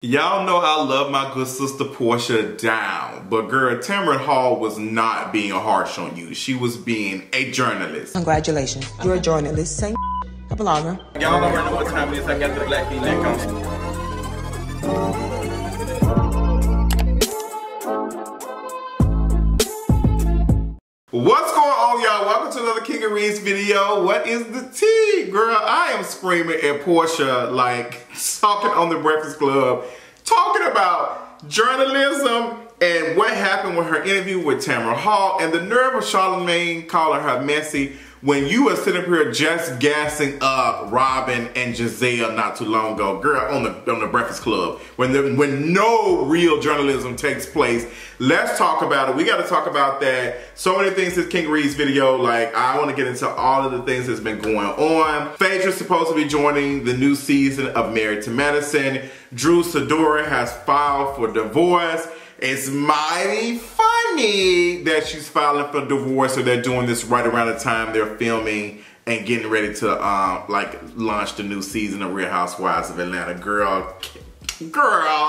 Y'all know I love my good sister Portia down, but girl, Tamron Hall was not being harsh on you. She was being a journalist. Congratulations, you're a journalist. Same a blogger. Y'all already know what time it is. I got the black V-neck on. What's going on, y'all? Welcome to another King of Reads video. What is the tea? Girl, I am screaming at Portia like talking on the Breakfast Club, talking about journalism and what happened with her interview with Tamron Hall and the nerve of Charlamagne calling her messy when you were sitting up here just gassing up Robin and Giselle not too long ago. Girl, on the Breakfast Club, when no real journalism takes place. Let's talk about it. We got to talk about that. So many things this King Reads video. Like, I want to get into all of the things that's been going on. Phaedra's supposed to be joining the new season of Married to Medicine. Sidora has filed for divorce. It's mighty funny that she's filing for divorce, or they're doing this right around the time they're filming and getting ready to like launch the new season of Real Housewives of Atlanta. Girl,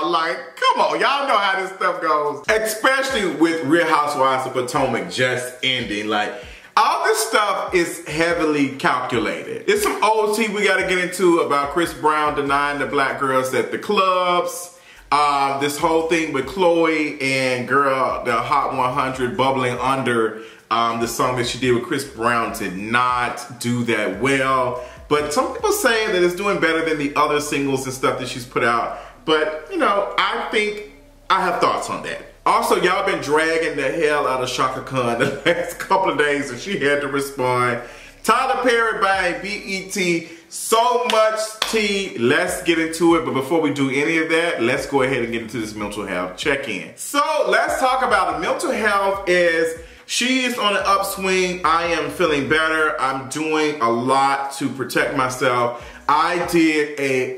like, come on, y'all know how this stuff goes. Especially with Real Housewives of Potomac just ending. Like, all this stuff is heavily calculated. It's some old tea we gotta get into about Chris Brown denying the black girls at the clubs. This whole thing with Chloe and girl, the Hot 100 bubbling under the song that she did with Chris Brown did not do that well. But some people say that it's doing better than the other singles and stuff that she's put out. But, you know, I think I have thoughts on that. Also, y'all been dragging the hell out of Shaka Khan the last couple of days, and she had to respond. Tyler Perry buying BET, so much tea. Let's get into it. But before we do any of that, let's go ahead and get into this mental health check-in. So let's talk about it. Mental health is, she's on an upswing. I am feeling better. I'm doing a lot to protect myself. I did a,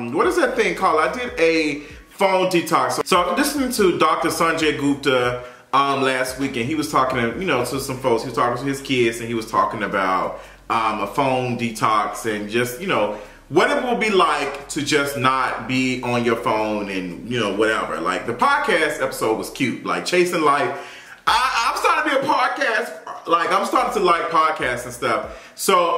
what is that thing called? I did a phone detox. So I'm listening to Dr. Sanjay Gupta last week, and he was talking to, you know, to some folks. He was talking to his kids, and he was talking about a phone detox and just, you know, what it will be like to just not be on your phone and, you know, whatever. Like, the podcast episode was cute, like Chasing Life. I'm starting to be a podcast, like, I'm starting to like podcasts and stuff. So,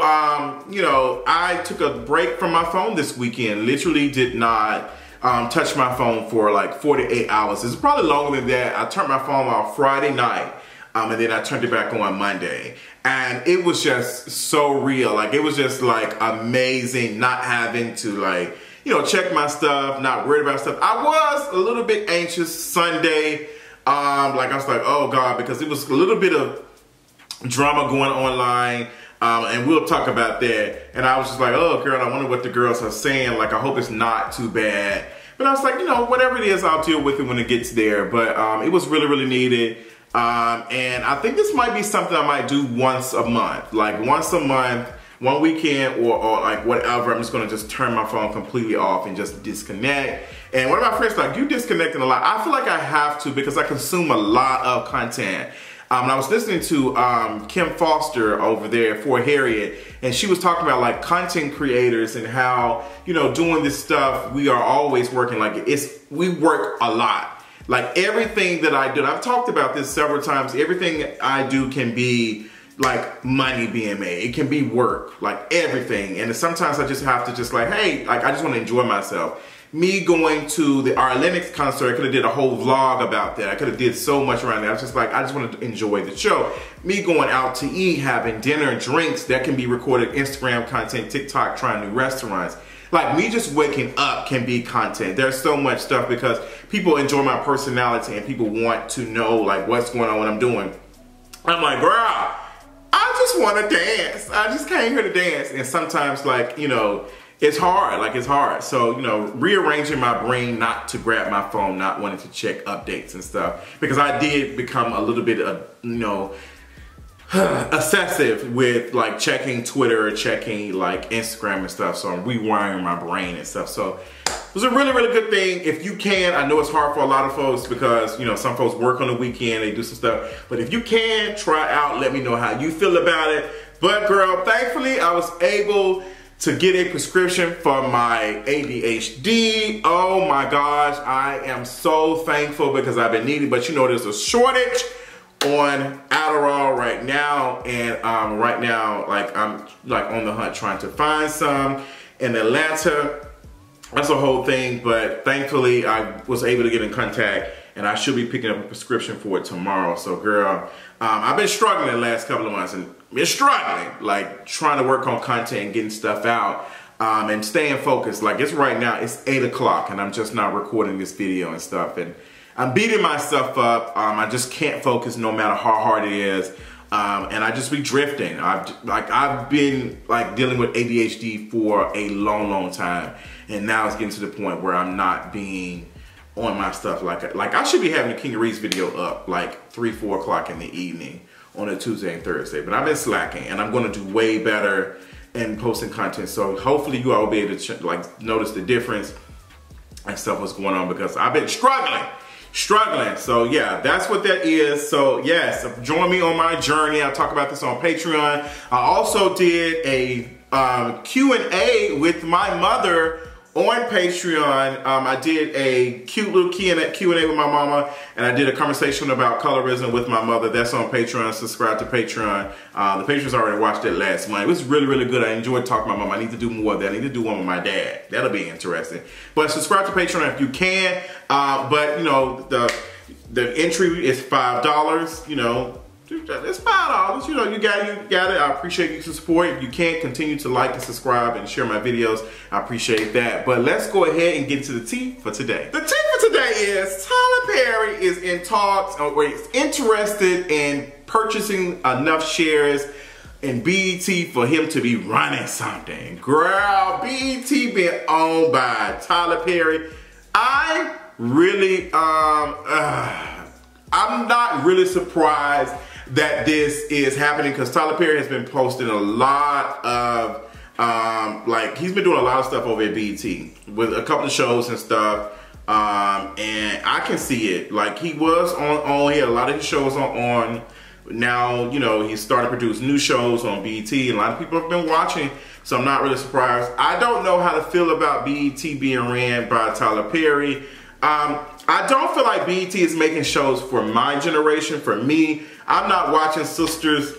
you know, I took a break from my phone this weekend, literally did not touch my phone for like 48 hours. It's probably longer than that. I turned my phone off Friday night, and then I turned it back on Monday. And it was just so real. Like, it was just like amazing not having to, like, you know, check my stuff, not worried about stuff. I was a little bit anxious Sunday. Like, I was like, oh God, because it was a little bit of drama going online. And we'll talk about that. And I was just like, oh girl, I wonder what the girls are saying. Like, I hope it's not too bad. But I was like, you know, whatever it is, I'll deal with it when it gets there. But it was really, really needed. And I think this might be something I might do once a month. Like, once a month, one weekend, or like whatever. I'm just gonna just turn my phone completely off and just disconnect. And one of my friends was like, you disconnecting a lot. I feel like I have to, because I consume a lot of content. And I was listening to Kim Foster over there at Fort Harriet, and she was talking about like content creators and how, you know, doing this stuff, we are always working. Like, we work a lot. Like, everything that I do, and I've talked about this several times, everything I do can be like money being made. It can be work, like everything. And sometimes I just have to just like, hey, like, I just want to enjoy myself. Me going to the Lennox concert, I could have did a whole vlog about that. I could have did so much around that. I was just like, I just wanted to enjoy the show. Me going out to eat, having dinner, drinks, that can be recorded, Instagram content, TikTok, trying new restaurants. Like, me just waking up can be content. There's so much stuff because people enjoy my personality and people want to know like what's going on, what I'm doing. I'm like, girl, I just want to dance. I just came here to dance. And sometimes, like, you know, it's hard, like, it's hard. So, you know, rearranging my brain not to grab my phone, not wanting to check updates and stuff. Because I did become a little bit, you know, obsessive with like checking Twitter, checking like Instagram and stuff. So I'm rewiring my brain and stuff. So it was a really, really good thing. If you can, I know it's hard for a lot of folks because, you know, some folks work on the weekend, they do some stuff. But if you can, try out, let me know how you feel about it. But girl, thankfully I was able to get a prescription for my ADHD. Oh my gosh, I am so thankful because I've been needing, but you know there's a shortage on Adderall right now, and right now I'm like on the hunt trying to find some in Atlanta. That's a whole thing, but thankfully I was able to get in contact, and I should be picking up a prescription for it tomorrow. So girl, I've been struggling the last couple of months, and been struggling, like trying to work on content and getting stuff out, and staying focused. Like it's right now, it's 8 o'clock, and I'm just not recording this video and stuff, and I'm beating myself up. I just can't focus no matter how hard it is. And I just be drifting. I've been like dealing with ADHD for a long time, and now it's getting to the point where I'm not being on my stuff. Like I should be having a King of Reese video up like 3, 4 o'clock in the evening on a Tuesday and Thursday, but I've been slacking, and I'm going to do way better in posting content. So hopefully you all will be able to like notice the difference and stuff what's going on, because I've been struggling. So yeah, that's what that is. So yes, join me on my journey. I'll talk about this on Patreon. I also did a Q&A with my mother on Patreon. I did a cute little Q&A with my mama, and I did a conversation about colorism with my mother. That's on Patreon. Subscribe to Patreon. The patrons already watched it last month. It was really good. I enjoyed talking to my mom. I need to do more of that. I need to do one with my dad. That'll be interesting. But subscribe to Patreon if you can. But you know, the entry is $5. You know, it's $5. You know, you got it. I appreciate you to support. If you can, continue to like and subscribe and share my videos. I appreciate that. But let's go ahead and get to the tea for today. The tea for today is Tyler Perry is in talks, or is interested in purchasing enough shares in BET for him to be running something. Girl, BET being owned by Tyler Perry. I really, I'm not really surprised that this is happening, because Tyler Perry has been posting a lot of, like he's been doing a lot of stuff over at BET with a couple of shows and stuff, and I can see it. Like he was on, he had a lot of his shows on. Now, you know, he's started to produce new shows on BET, and a lot of people have been watching, so I'm not really surprised. I don't know how to feel about BET being ran by Tyler Perry. I don't feel like BET is making shows for my generation, for me. I'm not watching Sisters.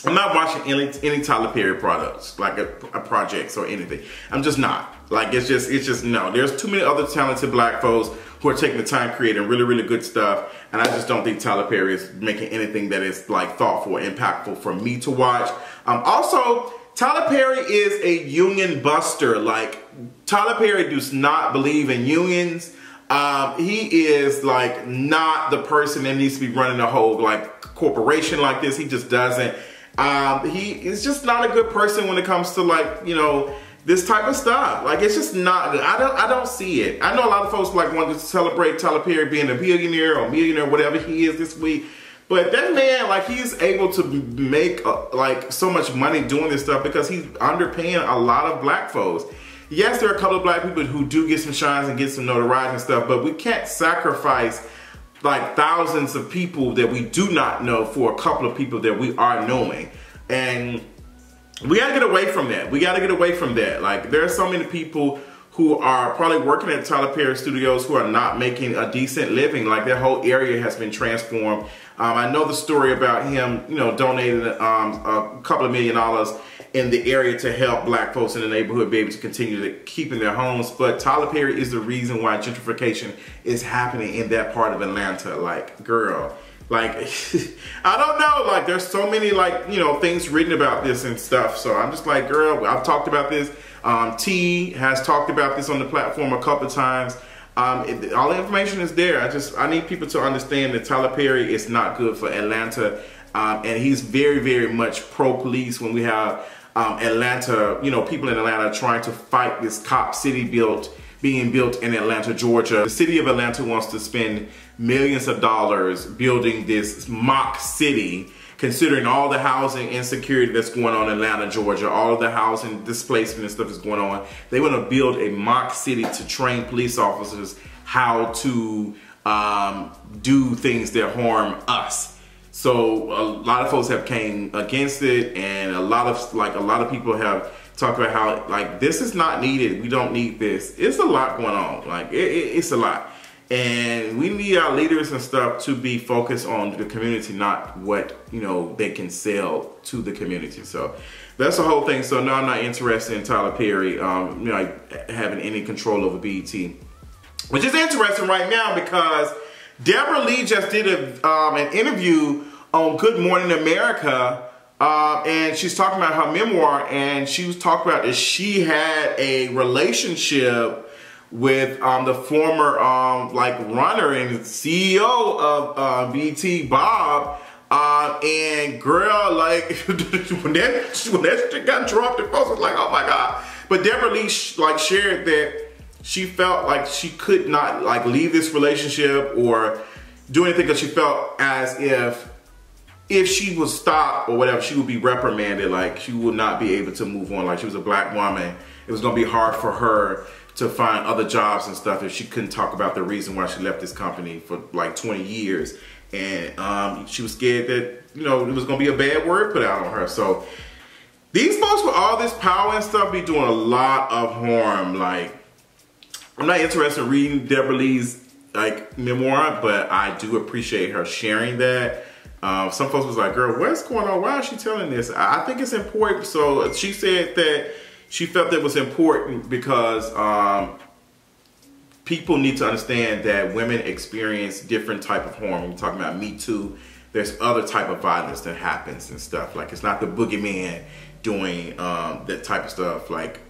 I'm not watching any Tyler Perry products, like a projects or anything. I'm just not. Like it's just no. There's too many other talented black folks who are taking the time creating really good stuff, and I just don't think Tyler Perry is making anything that is like thoughtful or impactful for me to watch. Also, Tyler Perry is a union buster. Like Tyler Perry does not believe in unions. He is like not the person that needs to be running a whole like corporation like this. He just doesn't. He is just not a good person when it comes to like, you know, this type of stuff. Like it's just not good. I don't see it. I know a lot of folks like want to celebrate Tyler Perry being a billionaire or millionaire, whatever he is this week. But that man, like he's able to make like so much money doing this stuff because he's underpaying a lot of black folks. Yes, there are a couple of black people who do get some shines and get some notoriety and stuff, but we can't sacrifice like thousands of people that we do not know for a couple of people that we are knowing. And we gotta get away from that. We gotta get away from that. Like there are so many people who are probably working at Tyler Perry Studios who are not making a decent living. Like their whole area has been transformed. I know the story about him, you know, donating a couple of $1 million in the area to help black folks in the neighborhood be able to continue to keep in their homes. But Tyler Perry is the reason why gentrification is happening in that part of Atlanta. Like, girl, like, I don't know, like there's so many like, you know, things written about this and stuff. So I'm just like, girl, I've talked about this. T has talked about this on the platform a couple of times. All the information is there. I need people to understand that Tyler Perry is not good for Atlanta. And he's very much pro-police when we have Atlanta, you know, people in Atlanta trying to fight this cop city being built in Atlanta, Georgia. The city of Atlanta wants to spend millions of dollars building this mock city, considering all the housing insecurity that's going on in Atlanta, Georgia, all of the housing displacement and stuff that's going on. They want to build a mock city to train police officers how to do things that harm us. So a lot of folks have came against it, and a lot of people have talked about how like this is not needed. We don't need this. It's a lot going on. Like it's a lot, and we need our leaders and stuff to be focused on the community, not what they can sell to the community. So that's the whole thing. So no, I'm not interested in Tyler Perry, having any control over BET, which is interesting right now because Debra Lee just did an interview on Good Morning America, and she's talking about her memoir, and she was talking about that she had a relationship with the former runner and CEO of BET, Bob. And girl, like when that shit got dropped, the folks was like, oh my God. But Debra Lee shared that she felt like she could not leave this relationship or do anything because she felt as if she was stopped or whatever, she would be reprimanded. Like she would not be able to move on. Like she was a black woman. It was gonna be hard for her to find other jobs and stuff if she couldn't talk about the reason why she left this company for like 20 years. And she was scared that, it was gonna be a bad word put out on her. So these folks with all this power and stuff be doing a lot of harm. Like, I'm not interested in reading Debra Lee's memoir, but I do appreciate her sharing that. Some folks was like, girl, what's going on? Why is she telling this? I think it's important. So she said that she felt that it was important because people need to understand that women experience different type of harm. When we're talking about Me Too, there's other type of violence that happens and stuff. Like it's not the boogeyman doing that type of stuff, like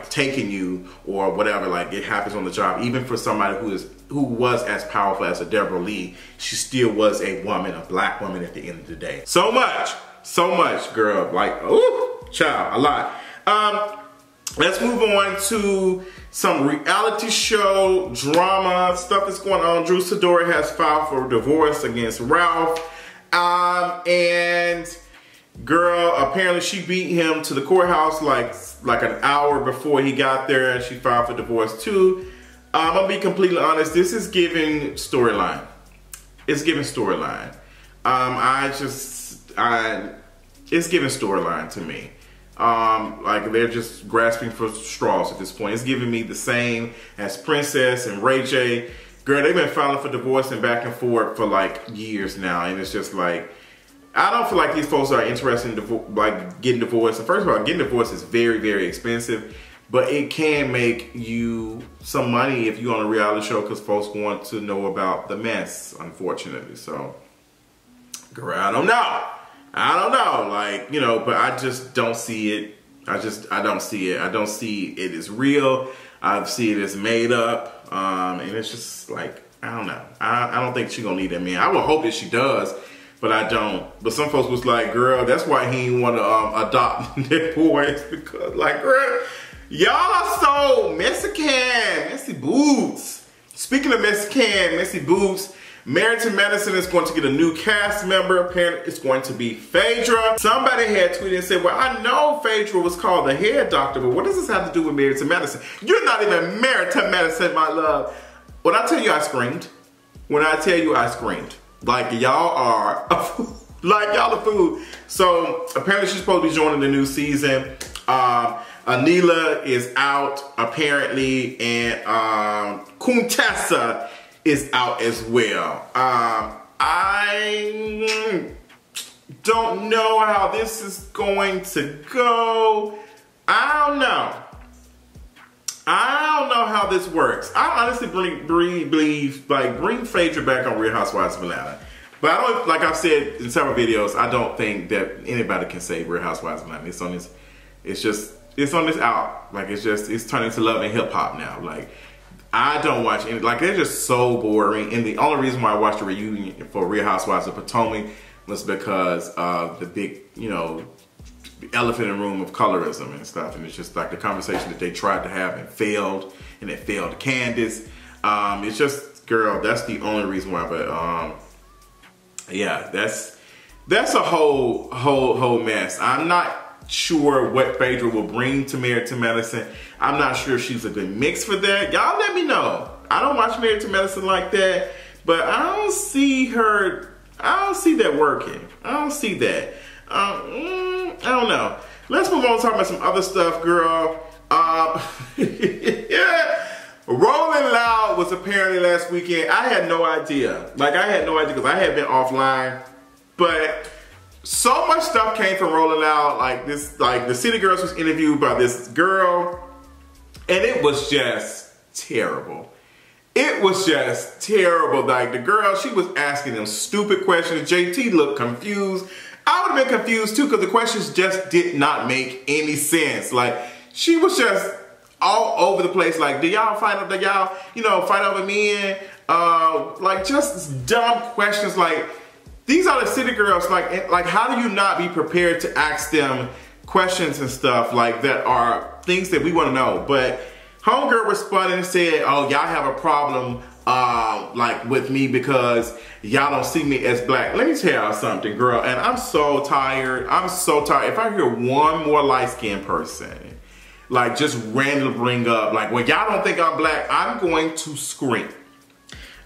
taking you or whatever. Like it happens on the job. Even for somebody who was as powerful as a Debra Lee, she still was a woman, a black woman at the end of the day. So much, girl. Like, ooh, child, a lot. Let's move on to some reality show drama stuff that's going on. Sidora has filed for divorce against Ralph. And girl, apparently she beat him to the courthouse like an hour before he got there, and she filed for divorce too. I'm gonna be completely honest, this is giving storyline. It's giving storyline. It's giving storyline to me. Like they're just grasping for straws at this point. It's giving me the same as Princess and Ray J. Girl, they've been filing for divorce and back and forth for like years now, and it's just like, I don't feel like these folks are interested in getting divorced. And first of all, getting divorced is very, very expensive, but it can make you some money if you're on a reality show because folks want to know about the mess, unfortunately. So, girl, I don't know. But I just don't see it. I don't see it. I don't see it as real. I see it as made up. And it's just like, I don't know. I don't think she's gonna need that man. I would hope that she does, but I don't. But some folks was like, girl, that's why he didn't want to adopt their boys, because like, girl, y'all are so Mexican, messy boots. Speaking of Mexican, messy boots, Married to Medicine is going to get a new cast member. Apparently, it's going to be Phaedra. Somebody had tweeted and said, well, I know Phaedra was called the head doctor, but what does this have to do with Married to Medicine? You're not even married to medicine, my love. When I tell you I screamed, like y'all are a fool. Like y'all a fool. So apparently she's supposed to be joining the new season. Anila is out apparently, and Contessa is out as well. I don't know how this is going to go. I don't know how this works. I honestly believe, bring Phaedra back on Real Housewives of Atlanta. But I don't, like I've said in several videos, I don't think that anybody can save Real Housewives of Atlanta. It's on this out. Like it's turning to Love and Hip Hop now. Like I don't watch any, like they're just so boring. And the only reason why I watched the reunion for Real Housewives of Potomac was because of the big, elephant in the room of colorism and stuff. And it's just like the conversation that they tried to have and failed, and it failed to Candace. It's just, girl, that's the only reason why. But yeah, that's a whole mess. I'm not sure what Phaedra will bring to Married to Medicine. I'm not sure if she's a good mix for that. Y'all let me know. I don't watch Married to Medicine like that, but I don't see her I don't see that working. I don't see that. I don't know. Let's move on to talk about some other stuff, girl. Yeah. Rolling Loud was apparently last weekend. I had no idea. Like, I had no idea because I had been offline. But so much stuff came from Rolling Loud. Like the City Girls was interviewed by this girl. And it was just terrible. It was just terrible. Like, the girl, she was asking them stupid questions. JT looked confused. I would have been confused too because the questions just did not make any sense. Like, she was just all over the place. Like, do y'all fight over, fight over men? Like, just dumb questions. Like, these are the City Girls. Like, how do you not be prepared to ask them questions and stuff like that are things that we want to know? But homegirl responded and said, oh, y'all have a problem like with me because y'all don't see me as black. Let me tell y'all something, girl, and I'm so tired. I'm so tired. If I hear one more light-skinned person like just randomly bring up like, well, y'all don't think I'm black, I'm going to scream.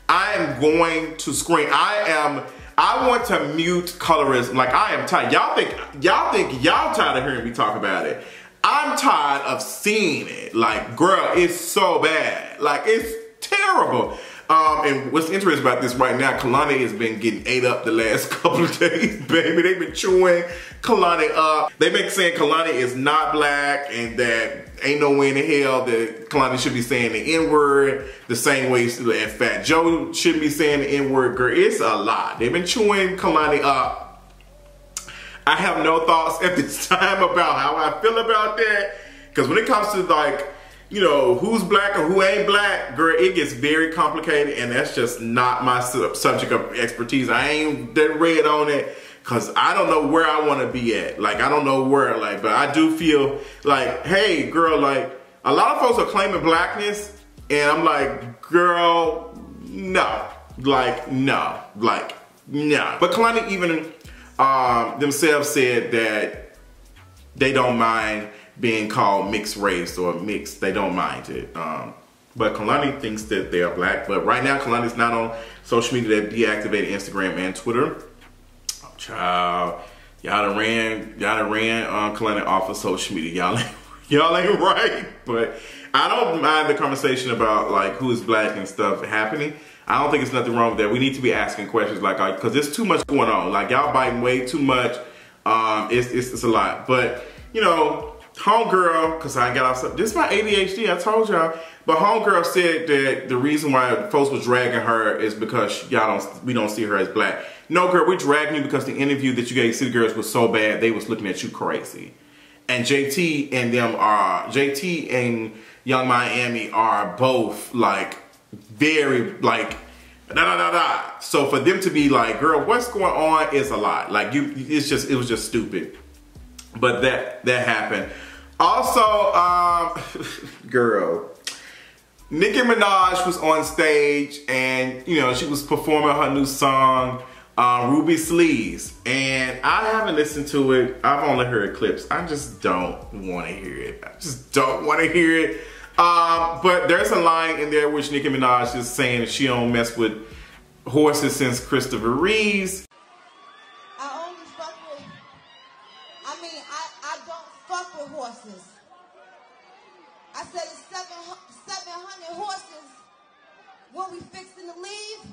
I am going to scream. I want to mute colorism. Like, I am tired. Y'all think y'all tired of hearing me talk about it. I'm tired of seeing it. Like, girl, it's so bad. Like, it's terrible. And what's interesting about this right now, Kalani has been getting ate up the last couple of days, baby. They've been chewing Kalani up. They've been saying Kalani is not black and that ain't no way in the hell that Kalani should be saying the N-word the same way that Fat Joe shouldn't be saying the N-word. Girl, it's a lot. They've been chewing Kalani up. I have no thoughts at this time about how I feel about that. Because when it comes to, like, you know, who's black and who ain't black, girl, it gets very complicated, and that's just not my subject of expertise. I ain't that read on it because I don't know where I want to be at. Like, I don't know where, like, but I do feel like, hey, girl, like, a lot of folks are claiming blackness, and I'm like, girl, no. Like, no. Like, no. But Kalani even themselves said that they don't mind being called mixed race or mixed. They don't mind it. But Kalani thinks that they are black. But right now, Kalani's not on social media. They deactivated Instagram and Twitter. Oh, child, y'all done ran Kalani off of social media. Y'all ain't right. But I don't mind the conversation about like who is black and stuff happening. I don't think it's nothing wrong with that. We need to be asking questions like, because there's too much going on. Like, y'all biting way too much. It's a lot. But you know, homegirl, because I got off, this is my ADHD, I told y'all, but homegirl said that the reason why folks was dragging her is because we don't see her as black. No, girl, we're dragging you because the interview that you gave City Girls was so bad, they was looking at you crazy. And JT and Young Miami are both like very like da. So for them to be like, girl, what's going on is a lot. Like, it was just stupid. But that happened. Also, girl, Nicki Minaj was on stage and, you know, she was performing her new song, Ruby Sleeves. And I haven't listened to it. I've only heard clips. I just don't want to hear it. I just don't want to hear it. But there's a line in there which Nicki Minaj is saying that she don't mess with horses since Christopher Reeves. Horses. I said 700 horses when we fixing to leave,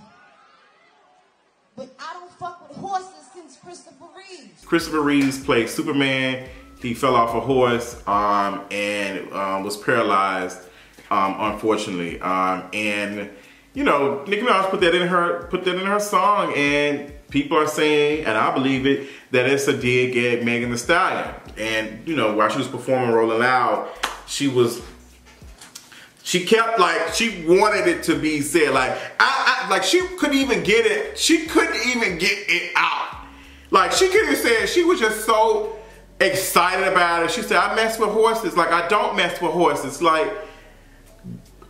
but I don't fuck with horses since Christopher Reeves. Christopher Reeves played Superman. He fell off a horse and was paralyzed, unfortunately. And you know, Nicki Minaj put that in her song, and people are saying, and I believe it, that it's a dig at Megan Thee Stallion. And you know, while she was performing Rolling Loud, she kept like, she wanted it to be said, like, like she couldn't even get it. She couldn't even get it out. Like, she couldn't even say it. She was just so excited about it. She said, I mess with horses. Like, I don't mess with horses. Like,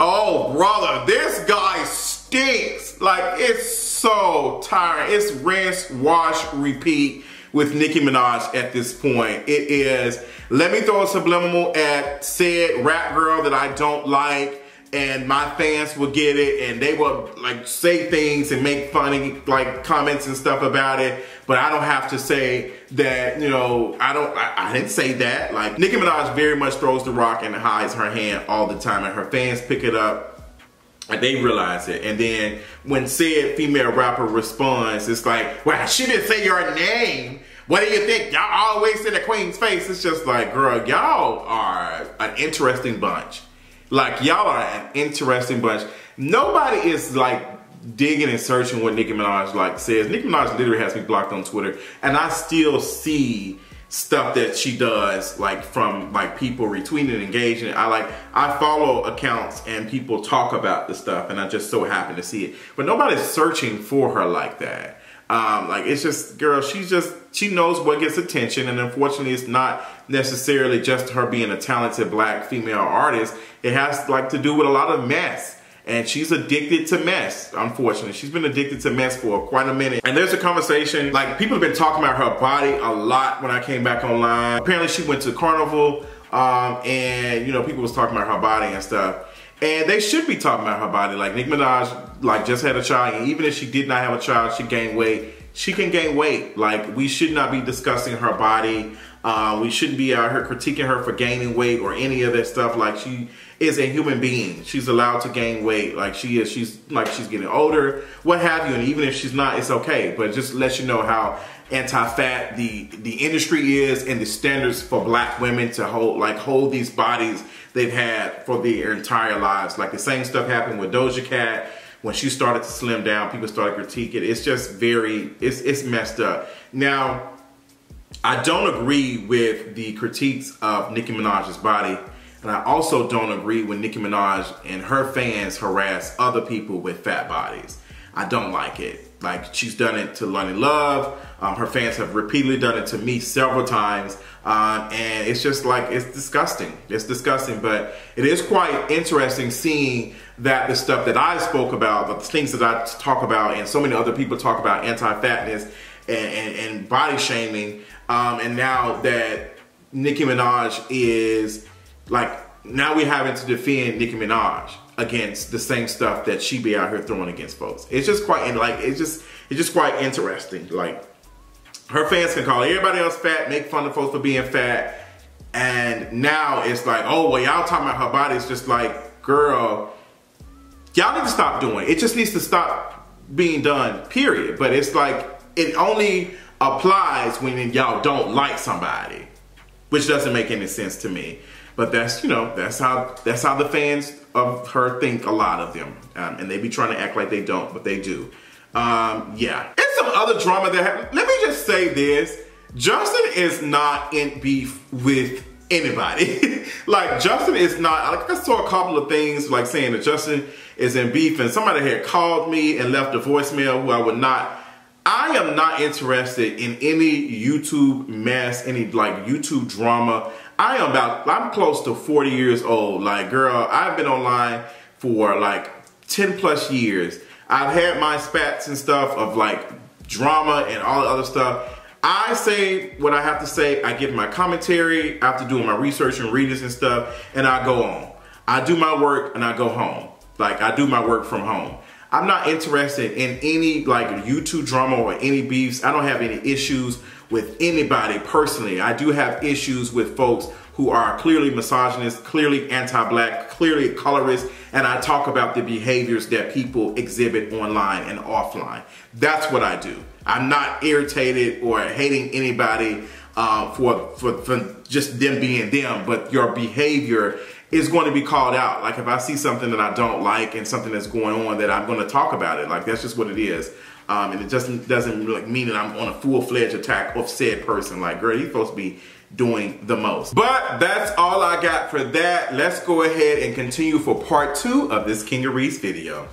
oh, brother, this guy stinks. Like, it's so tiring. It's rinse, wash, repeat with Nicki Minaj at this point. It is, let me throw a subliminal at said rap girl that I don't like. and my fans will get it, and they will like say things and make funny like comments and stuff about it, but I don't have to say that, you know, I didn't say that. Like, Nicki Minaj very much throws the rock and hides her hand all the time, and her fans pick it up and they realize it. And then when said female rapper responds, it's like, well, she didn't say your name. What do you think? Y'all always say the queen's face. It's just like, girl, y'all are an interesting bunch. Like, y'all are an interesting bunch. Nobody is like digging and searching what Nicki Minaj like says. Nicki Minaj literally has me blocked on Twitter, and I still see stuff that she does, like from like people retweeting and engaging. I follow accounts and people talk about the stuff, and I just so happen to see it. But nobody's searching for her like that. Like, it's just, girl, she knows what gets attention, and unfortunately it's not necessarily just her being a talented black female artist. It has like to do with a lot of mess. And she's addicted to mess, unfortunately. She's been addicted to mess for quite a minute. And there's a conversation, like, people have been talking about her body a lot when I came back online. Apparently she went to Carnival, and, you know, people was talking about her body and stuff. And they should be talking about her body. Like, Nicki Minaj, like, just had a child, and even if she did not have a child, she gained weight. She can gain weight. Like, we should not be discussing her body. We shouldn't be out here critiquing her for gaining weight or any of that stuff. Like, she is a human being. She's allowed to gain weight. Like, she's getting older, what have you. And even if she's not, it's okay. But it just lets you know how anti-fat the industry is, and the standards for black women to hold these bodies they've had for their entire lives. Like, the same stuff happened with Doja Cat. When she started to slim down, people started critiquing it. It's just it's messed up. Now, I don't agree with the critiques of Nicki Minaj's body, and I also don't agree when Nicki Minaj and her fans harass other people with fat bodies. I don't like it. Like, she's done it to Lonnie Love. Her fans have repeatedly done it to me several times. And it's just like, it's disgusting. It's disgusting, but it is quite interesting seeing that the stuff that I spoke about, the things that I talk about, and so many other people talk about anti-fatness and body shaming. And now that Nicki Minaj is like, now we're having to defend Nicki Minaj against the same stuff that she be out here throwing against folks. It's just quite, like, it's just quite interesting. Like, her fans can call everybody else fat, make fun of folks for being fat, and now it's like, oh, well, y'all talking about her body. It's just like, girl, y'all need to stop doing it. It just needs to stop being done, period. But it's like, it only applies when y'all don't like somebody, which doesn't make any sense to me. But that's, you know, that's how the fans of her think, a lot of them. And they be trying to act like they don't, but they do. Yeah. And some other drama that happened. Let me just say this. Justin is not in beef with anybody. Like, Justin is not, like, I saw a couple of things like saying that Justin is in beef, and somebody had called me and left a voicemail who I am not interested in any YouTube mess, any like YouTube drama. I'm close to 40 years old. Like, girl, I've been online for like 10 plus years. I've had my spats and stuff of like drama and all the other stuff. I say what I have to say. I give my commentary after doing my research and readings and stuff, and I go on. I do my work and I go home. Like, I do my work from home. I'm not interested in any like YouTube drama or any beefs. I don't have any issues with anybody personally. I do have issues with folks who are clearly misogynist, clearly anti-black, clearly colorist, and I talk about the behaviors that people exhibit online and offline. That's what I do. I'm not irritated or hating anybody for just them being them, but your behavior is going to be called out. Like, if I see something that I don't like and something that's going on, that I'm going to talk about it. Like, that's just what it is. And it just doesn't like mean that I'm on a full-fledged attack of said person. Like, girl, you're supposed to be doing the most. But that's all I got for that. Let's go ahead and continue for part 2 of this King of Reese video.